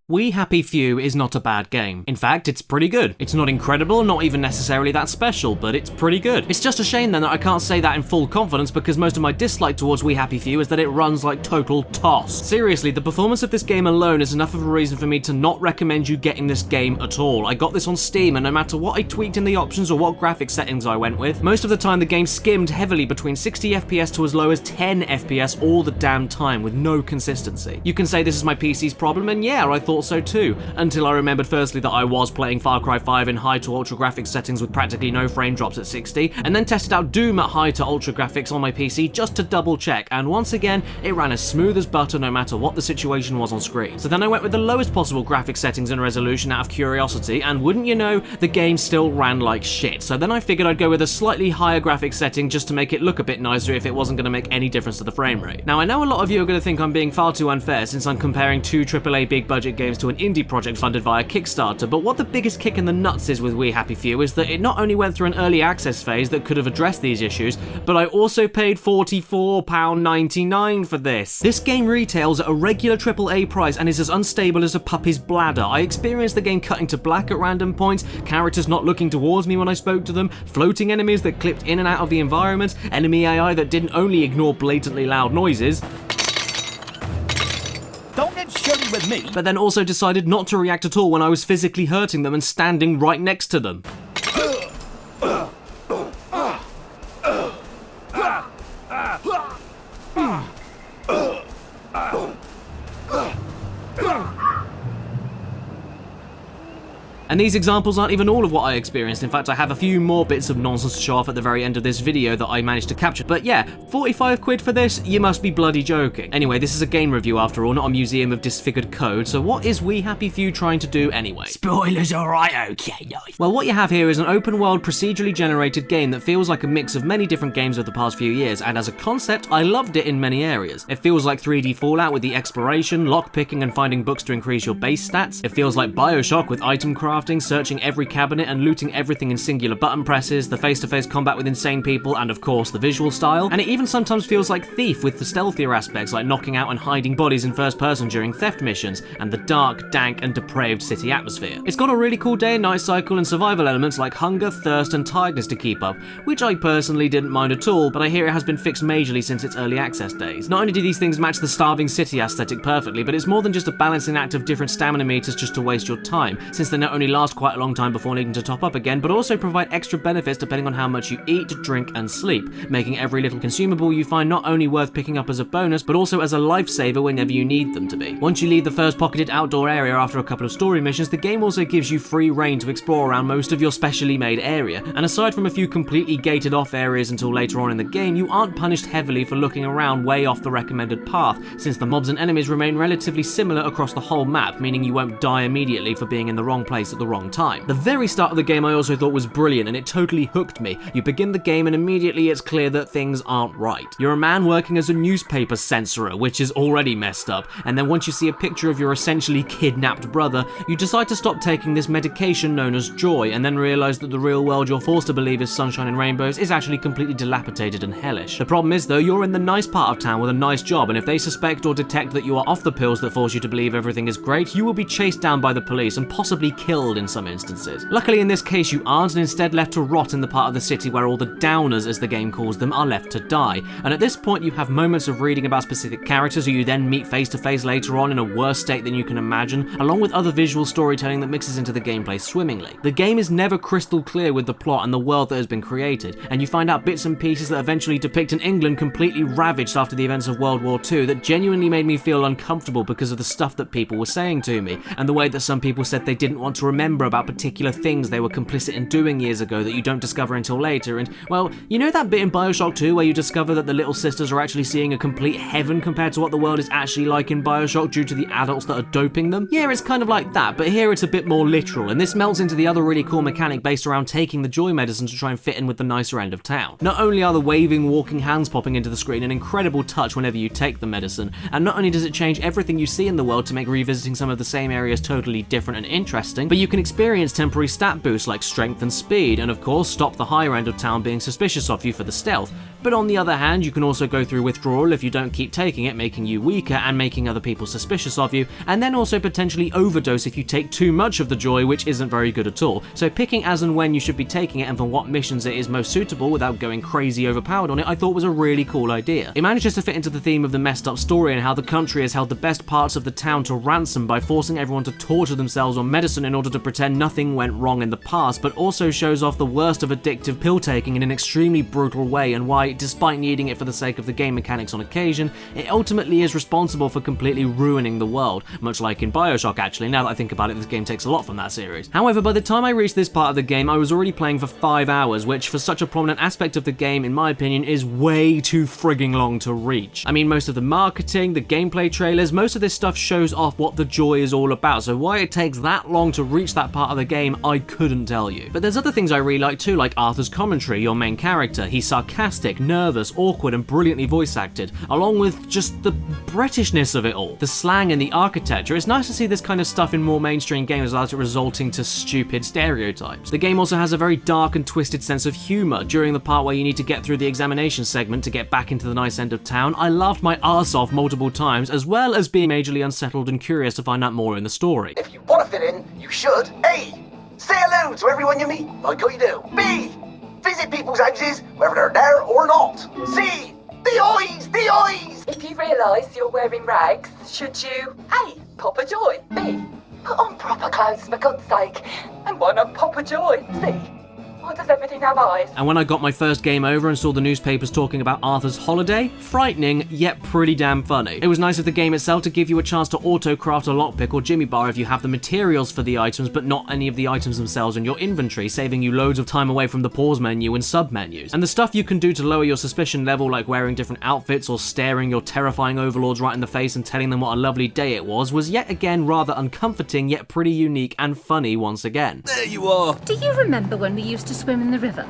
We Happy Few is not a bad game. In fact, it's pretty good. It's not incredible, not even necessarily that special, but it's pretty good. It's just a shame then that I can't say that in full confidence because most of my dislike towards We Happy Few is that it runs like total toss. Seriously, the performance of this game alone is enough of a reason for me to not recommend you getting this game at all. I got this on Steam and no matter what I tweaked in the options or what graphics settings I went with, most of the time the game skimmed heavily between 60 FPS to as low as 10 FPS all the damn time with no consistency. You can say this is my PC's problem, and yeah, I thought so too, until I remembered firstly that I was playing Far Cry 5 in high to ultra graphics settings with practically no frame drops at 60, and then tested out Doom at high to ultra graphics on my PC just to double check, and once again, it ran as smooth as butter no matter what the situation was on screen. So then I went with the lowest possible graphics settings and resolution out of curiosity, and wouldn't you know, the game still ran like shit. So then I figured I'd go with a slightly higher graphics setting just to make it look a bit nicer if it wasn't going to make any difference to the frame rate. Now I know a lot of you are going to think I'm being far too unfair since I'm comparing two AAA big budget games to an indie project funded via Kickstarter, but what the biggest kick in the nuts is with We Happy Few is that it not only went through an early access phase that could have addressed these issues, but I also paid £44.99 for this. This game retails at a regular AAA price and is as unstable as a puppy's bladder. I experienced the game cutting to black at random points, characters not looking towards me when I spoke to them, floating enemies that clipped in and out of the environment, enemy AI that didn't only ignore blatantly loud noises, don't get shirty with me, but then also decided not to react at all when I was physically hurting them and standing right next to them. And these examples aren't even all of what I experienced. In fact, I have a few more bits of nonsense to show off at the very end of this video that I managed to capture. But yeah, 45 quid for this? You must be bloody joking. Anyway, this is a game review after all, not a museum of disfigured code, so what is We Happy Few trying to do anyway? Spoilers, alright, okay, nice. Well, what you have here is an open world procedurally generated game that feels like a mix of many different games of the past few years, and as a concept, I loved it in many areas. It feels like 3D Fallout with the exploration, lockpicking and finding books to increase your base stats. It feels like Bioshock with item crafting, searching every cabinet and looting everything in singular button presses, the face-to-face combat with insane people, and of course the visual style. And it even sometimes feels like Thief with the stealthier aspects like knocking out and hiding bodies in first person during theft missions, and the dark, dank and depraved city atmosphere. It's got a really cool day and night cycle and survival elements like hunger, thirst and tiredness to keep up, which I personally didn't mind at all, but I hear it has been fixed majorly since its early access days. Not only do these things match the starving city aesthetic perfectly, but it's more than just a balancing act of different stamina meters just to waste your time, since they not only last quite a long time before needing to top up again, but also provide extra benefits depending on how much you eat, drink and sleep, making every little consumable you find not only worth picking up as a bonus, but also as a lifesaver whenever you need them to be. Once you leave the first pocketed outdoor area after a couple of story missions, the game also gives you free reign to explore around most of your specially made area, and aside from a few completely gated off areas until later on in the game, you aren't punished heavily for looking around way off the recommended path, since the mobs and enemies remain relatively similar across the whole map, meaning you won't die immediately for being in the wrong place at the wrong time. The very start of the game I also thought was brilliant, and it totally hooked me. You begin the game and immediately it's clear that things aren't right. You're a man working as a newspaper censorer, which is already messed up, and then once you see a picture of your essentially kidnapped brother, you decide to stop taking this medication known as joy, and then realise that the real world you're forced to believe is sunshine and rainbows is actually completely dilapidated and hellish. The problem is though, you're in the nice part of town with a nice job, and if they suspect or detect that you are off the pills that force you to believe everything is great, you will be chased down by the police and possibly killed in some instances. Luckily in this case you aren't, and instead left to rot in the part of the city where all the downers, as the game calls them, are left to die. And at this point you have moments of reading about specific characters who you then meet face to face later on in a worse state than you can imagine, along with other visual storytelling that mixes into the gameplay swimmingly. The game is never crystal clear with the plot and the world that has been created, and you find out bits and pieces that eventually depict an England completely ravaged after the events of World War II that genuinely made me feel uncomfortable because of the stuff that people were saying to me, and the way that some people said they didn't want to remember about particular things they were complicit in doing years ago that you don't discover until later. And well, you know that bit in Bioshock 2 where you discover that the little sisters are actually seeing a complete heaven compared to what the world is actually like in Bioshock due to the adults that are doping them? Yeah, it's kind of like that, but here it's a bit more literal, and this melts into the other really cool mechanic based around taking the joy medicine to try and fit in with the nicer end of town. Not only are the waving, walking hands popping into the screen an incredible touch whenever you take the medicine, and not only does it change everything you see in the world to make revisiting some of the same areas totally different and interesting, but you can experience temporary stat boosts like strength and speed, and of course stop the higher end of town being suspicious of you for the stealth, But on the other hand, you can also go through withdrawal if you don't keep taking it, making you weaker and making other people suspicious of you, and then also potentially overdose if you take too much of the joy, which isn't very good at all. So picking as and when you should be taking it and for what missions it is most suitable without going crazy overpowered on it, I thought was a really cool idea. It manages to fit into the theme of the messed up story and how the country has held the best parts of the town to ransom by forcing everyone to torture themselves on medicine in order to pretend nothing went wrong in the past, but also shows off the worst of addictive pill taking in an extremely brutal way, and why, despite needing it for the sake of the game mechanics on occasion, it ultimately is responsible for completely ruining the world, much like in BioShock actually. Now that I think about it, this game takes a lot from that series. However, by the time I reached this part of the game, I was already playing for 5 hours, which for such a prominent aspect of the game, in my opinion, is way too frigging long to reach. I mean, most of the marketing, the gameplay trailers, most of this stuff shows off what the joy is all about, so why it takes that long to reach that part of the game, I couldn't tell you. But there's other things I really like too, like Arthur's commentary, your main character. He's sarcastic, nervous, awkward, and brilliantly voice acted, along with just the Britishness of it all. The slang and the architecture. It's nice to see this kind of stuff in more mainstream games without it resulting to stupid stereotypes. The game also has a very dark and twisted sense of humour. During the part where you need to get through the examination segment to get back into the nice end of town, I laughed my arse off multiple times, as well as being majorly unsettled and curious to find out more in the story. If you want to fit in, you should A. Say hello to everyone you meet, like I do. B. Visit people's houses, whether they're there or not. C. The eyes! The eyes! If you realise you're wearing rags, should you A. Pop a joy? B. Put on proper clothes for God's sake? And why not pop a joy? C. Why does everything have eyes? And when I got my first game over and saw the newspapers talking about Arthur's holiday, frightening, yet pretty damn funny. It was nice of the game itself to give you a chance to auto-craft a lockpick or jimmy bar if you have the materials for the items, but not any of the items themselves in your inventory, saving you loads of time away from the pause menu and sub-menus. And the stuff you can do to lower your suspicion level, like wearing different outfits or staring your terrifying overlords right in the face and telling them what a lovely day it was yet again rather uncomforting, yet pretty unique and funny once again. There you are. Do you remember when we used to swim in the river?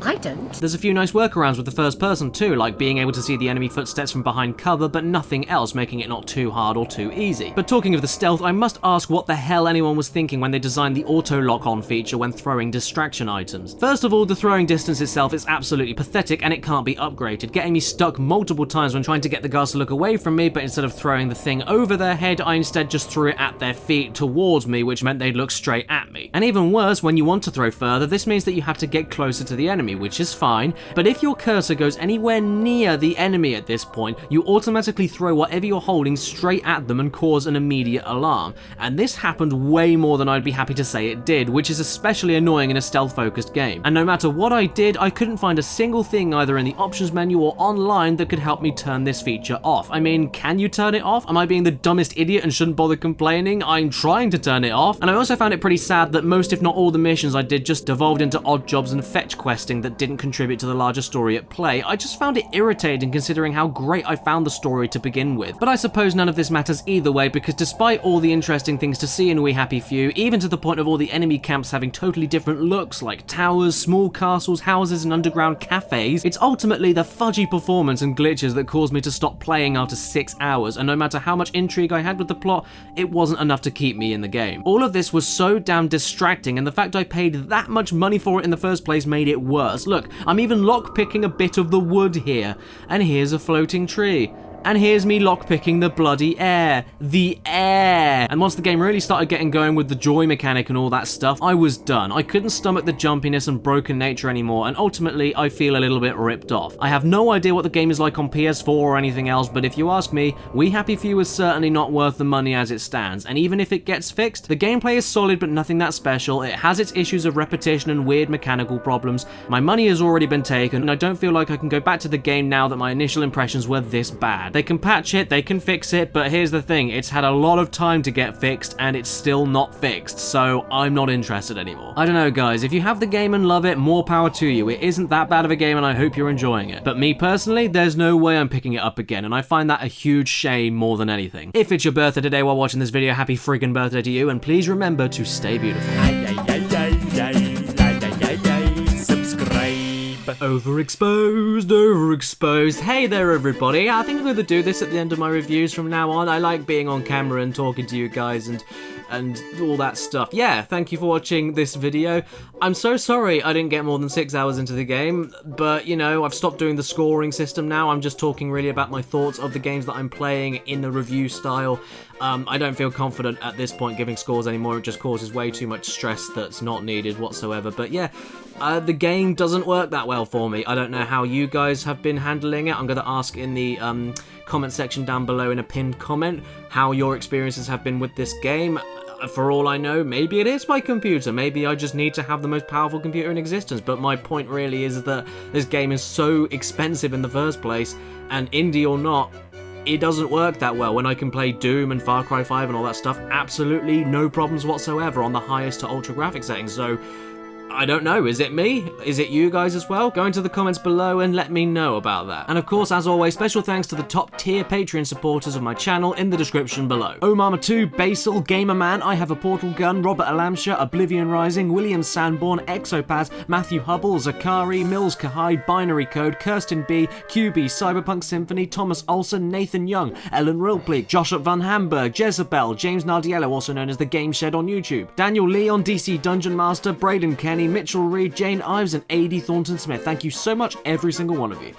I don't. There's a few nice workarounds with the first person too, like being able to see the enemy footsteps from behind cover, but nothing else, making it not too hard or too easy. But talking of the stealth, I must ask what the hell anyone was thinking when they designed the auto lock-on feature when throwing distraction items. First of all, the throwing distance itself is absolutely pathetic and it can't be upgraded, getting me stuck multiple times when trying to get the guards to look away from me, but instead of throwing the thing over their head, I instead just threw it at their feet towards me, which meant they'd look straight at me. And even worse, when you want to throw further, this means that you have to get closer to the enemy, which is fine, but if your cursor goes anywhere near the enemy at this point, you automatically throw whatever you're holding straight at them and cause an immediate alarm. And this happened way more than I'd be happy to say it did, which is especially annoying in a stealth-focused game. And no matter what I did, I couldn't find a single thing either in the options menu or online that could help me turn this feature off. I mean, can you turn it off? Am I being the dumbest idiot and shouldn't bother complaining? I'm trying to turn it off. And I also found it pretty sad that most, if not all, the missions I did just devolved into odd jobs and fetch questing that didn't contribute to the larger story at play. I just found it irritating considering how great I found the story to begin with. But I suppose none of this matters either way, because despite all the interesting things to see in We Happy Few, even to the point of all the enemy camps having totally different looks, like towers, small castles, houses, and underground cafes, it's ultimately the fudgy performance and glitches that caused me to stop playing after 6 hours, and no matter how much intrigue I had with the plot, it wasn't enough to keep me in the game. All of this was so damn distracting, and the fact I paid that much money for it in the first place made it worse. Look, I'm even lockpicking a bit of the wood here, and here's a floating tree. And here's me lockpicking the bloody air. The air! And once the game really started getting going with the joy mechanic and all that stuff, I was done. I couldn't stomach the jumpiness and broken nature anymore, and ultimately I feel a little bit ripped off. I have no idea what the game is like on PS4 or anything else, but if you ask me, We Happy Few is certainly not worth the money as it stands, and even if it gets fixed, the gameplay is solid but nothing that special. It has its issues of repetition and weird mechanical problems. My money has already been taken, and I don't feel like I can go back to the game now that my initial impressions were this bad. They can patch it, they can fix it, but here's the thing, it's had a lot of time to get fixed and it's still not fixed, so I'm not interested anymore. I don't know guys, if you have the game and love it, more power to you. It isn't that bad of a game and I hope you're enjoying it. But me personally, there's no way I'm picking it up again, and I find that a huge shame more than anything. If it's your birthday today while watching this video, happy friggin' birthday to you, and please remember to stay beautiful. Subscribe. Overexposed. Hey there, everybody. I think I'm going to do this at the end of my reviews from now on. I like being on camera and talking to you guys and all that stuff. Yeah, thank you for watching this video. I'm so sorry I didn't get more than 6 hours into the game, but, you know, I've stopped doing the scoring system now. I'm just talking really about my thoughts of the games that I'm playing in the review style. I don't feel confident at this point giving scores anymore. It just causes way too much stress that's not needed whatsoever. But yeah, the game doesn't work that well for me. I don't know how you guys have been handling it. I'm going to ask in the comment section down below in a pinned comment how your experiences have been with this game. For all I know, maybe it is my computer. Maybe I just need to have the most powerful computer in existence. But my point really is that this game is so expensive in the first place, and indie or not, it doesn't work that well. When I can play Doom and Far Cry 5 and all that stuff, absolutely no problems whatsoever on the highest to ultra graphic settings. So I don't know, is it me? Is it you guys as well? Go into the comments below and let me know about that. And of course, as always, special thanks to the top tier Patreon supporters of my channel in the description below. Omama2, Basil, Gamerman, I Have a Portal Gun, Robert Alamsha, Oblivion Rising, William Sanborn, Exopaz, Matthew Hubble, Zakari, Mills Kahide, Binary Code, Kirsten B, QB, Cyberpunk Symphony, Thomas Olsen, Nathan Young, Ellen Rilpley, Joshua Van Hamburg, Jezebel, James Nardiello, also known as The Game Shed on YouTube, Daniel Leon, DC Dungeon Master, Braden Kenny, Mitchell Reed, Jane Ives, and AD Thornton Smith. Thank you so much, every single one of you.